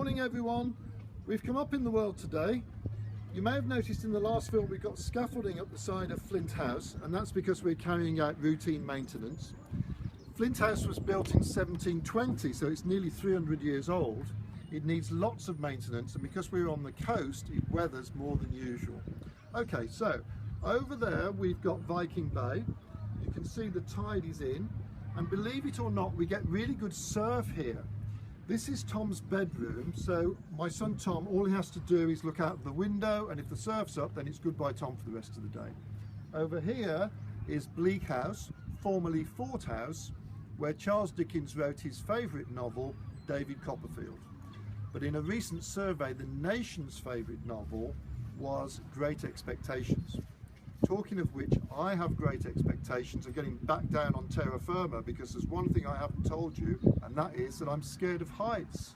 Morning everyone. We've come up in the world today. You may have noticed in the last film we've got scaffolding up the side of Flint House, and that's because we're carrying out routine maintenance. Flint House was built in 1720, so it's nearly 300 years old. It needs lots of maintenance, and because we're on the coast it weathers more than usual. Okay, so over there we've got Viking Bay. You can see the tide is in, and believe it or not, we get really good surf here. This is Tom's bedroom, so my son Tom, all he has to do is look out the window, and if the surf's up, then it's goodbye Tom for the rest of the day. Over here is Bleak House, formerly Fort House, where Charles Dickens wrote his favourite novel, David Copperfield. But in a recent survey, the nation's favourite novel was Great Expectations. Talking of which, I have great expectations of getting back down on terra firma, because there's one thing I haven't told you, and that is that I'm scared of heights.